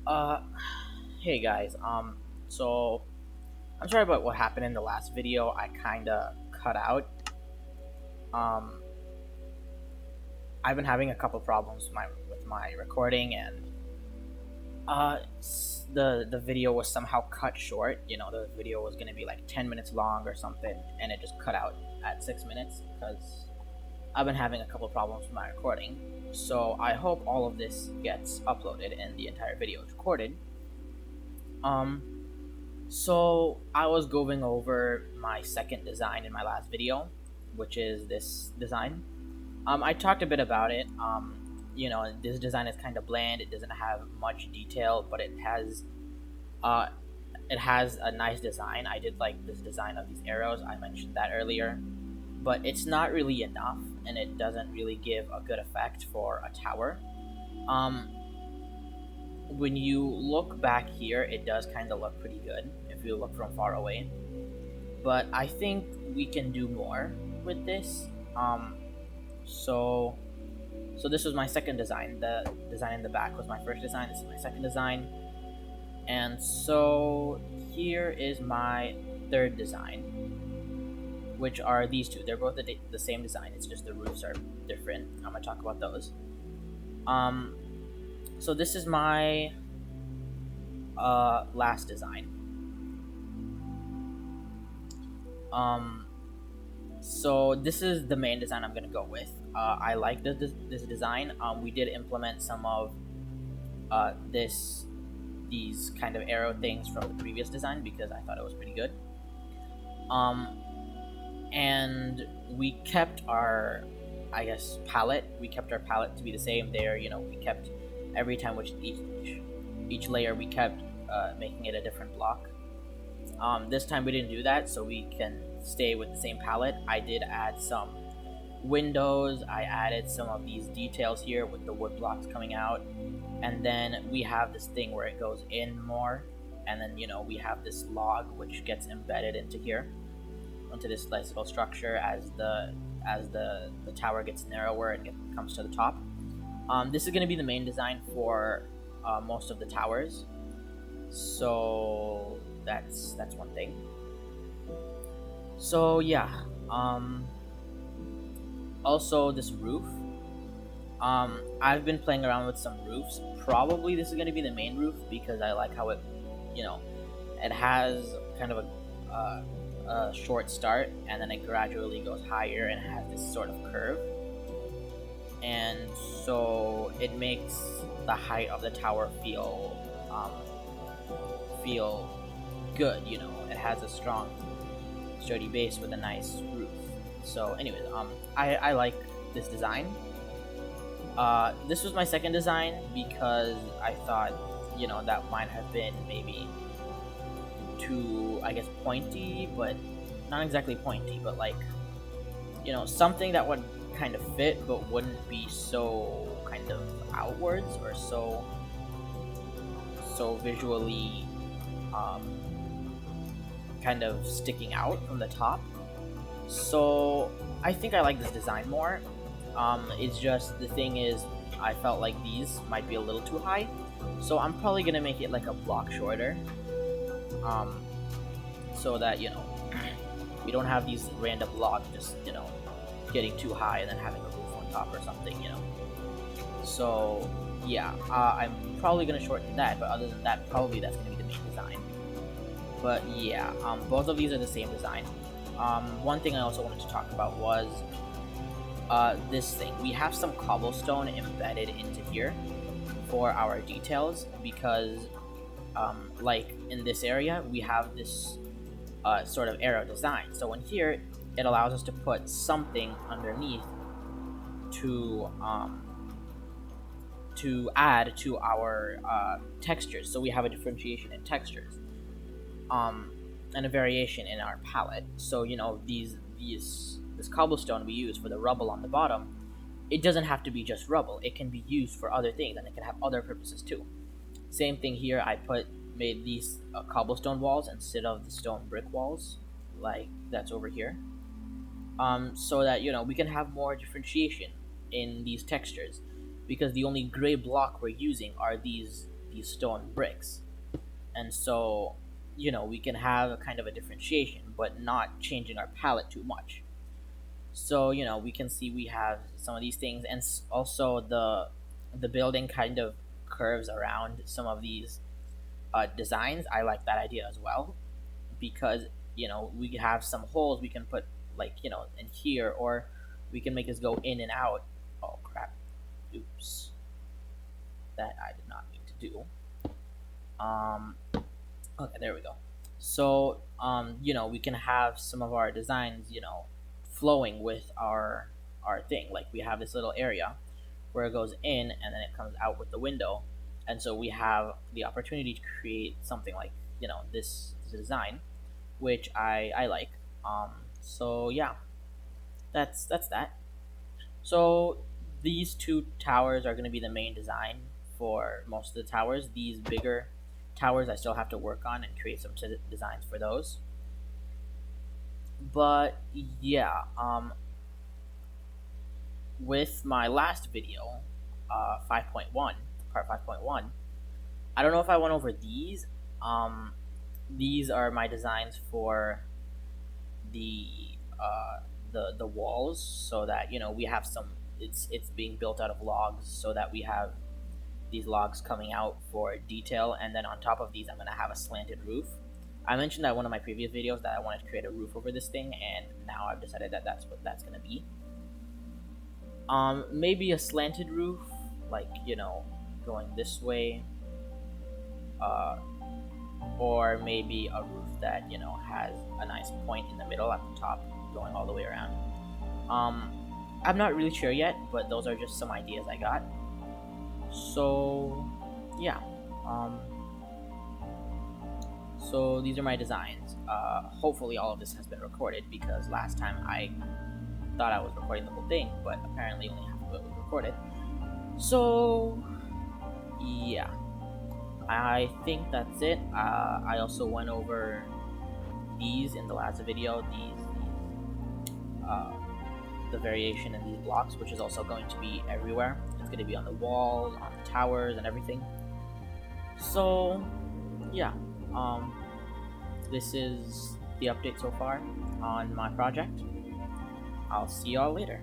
Uh, hey guys. So I'm sorry about what happened in the last video. I kind of cut out. Um, I've been having a couple problems with my recording, and the video was somehow cut short. The video was gonna be like 10 minutes long or something, and it just cut out at 6 minutes because I've been having a couple problems with my recording. So I hope all of this gets uploaded and the entire video is recorded. Um, So I was going over my second design in my last video, which is this design. I talked a bit about it. This design is kind of bland. It doesn't have much detail, but uh, it has a nice design. I did like this design of these arrows. I mentioned that earlier, but it's not really enough, and it doesn't really give a good effect for a tower. Um, when you look back here, it does kind of look pretty good if you look from far away. But I think we can do more with this. Um, so so this was my second design. The design in the back was my first design. This is my second design, and so here is my third design, which are these two. They're both the same design. It's just the roofs are different. I'm gonna talk about those. Um, so this is my last design. Um, So this is the main design I'm gonna go with. I like this design. We did implement some of these kind of arrow things from the previous design because I thought it was pretty good. Um, and we kept our, I guess, palette. We kept our palette to be the same there. We kept every time which each layer we kept making it a different block. This time we didn't do that, so we can stay with the same palette. I did add some windows. I added some of these details here with the wood blocks coming out, and then we have this thing where it goes in more, and then we have this log which gets embedded into here, into this nice little structure as the tower gets narrower and comes to the top. This is going to be the main design for most of the towers. So that's one thing. So yeah, also this roof. I've been playing around with some roofs. Probably this is gonna be the main roof because I like how you know, it has kind of a short start and then it gradually goes higher and it has this sort of curve, and so it makes the height of the tower feel good. It has a strong, sturdy base with a nice roof. So, anyways, I like this design. This was my second design because I thought, that might have been maybe too, I guess, pointy, but not exactly pointy, but like, something that would kind of fit, but wouldn't be so kind of outwards or so visually um, kind of sticking out from the top. So I think I like this design more. It's just the thing is, I felt like these might be a little too high, so I'm probably gonna make it like a block shorter, um, so that we don't have these random logs just getting too high and then having a roof on top or something. So yeah, I'm probably gonna shorten that, but other than that, probably that's gonna be the main design. But yeah, both of these are the same design. One thing I also wanted to talk about was this thing. We have some cobblestone embedded into here for our details because, like in this area, we have this sort of arrow design. So in here, it allows us to put something underneath to add to our textures. So we have a differentiation in textures, and a variation in our palette. So this cobblestone we use for the rubble on the bottom, it doesn't have to be just rubble. It can be used for other things, and it can have other purposes too. Same thing here. I made these cobblestone walls instead of the stone brick walls, like that's over here. So that we can have more differentiation in these textures, because the only gray block we're using are these these stone bricks. And so, we can have a kind of a differentiation, but not changing our palette too much. So, we can see we have some of these things, and also the building kind of curves around some of these designs. I like that idea as well, because we have some holes we can put, like, in here, or we can make this go in and out. Oh crap, oops, that I did not mean to do. Okay, there we go. So we can have some of our designs, flowing with our thing. Like, we have this little area where it goes in and then it comes out with the window, and so we have the opportunity to create something like, this design, which I like. So yeah, that's that. So these two towers are going to be the main design for most of the towers. These bigger towers I still have to work on and create some designs for those. But yeah, with my last video, 5.1, part 5.1, I don't know if I went over these. Um, these are my designs for the the walls, so that we have some. It's being built out of logs, so that we have these logs coming out for detail, and then on top of these I'm going to have a slanted roof. I mentioned that one of my previous videos that I wanted to create a roof over this thing, and now I've decided that that's what that's going to be. Maybe a slanted roof, like, going this way, uh, or maybe a roof that has a nice point in the middle at the top, going all the way around. I'm not really sure yet, but those are just some ideas I got. So yeah, so these are my designs. Hopefully all of this has been recorded, because last time I thought I was recording the whole thing, but apparently only half of it was recorded. So yeah, I think that's it. I also went over these in the last video, the variation in these blocks, which is also going to be everywhere. It's going to be on the walls, on the towers, and everything. So yeah, this is the update so far on my project. I'll see y'all later.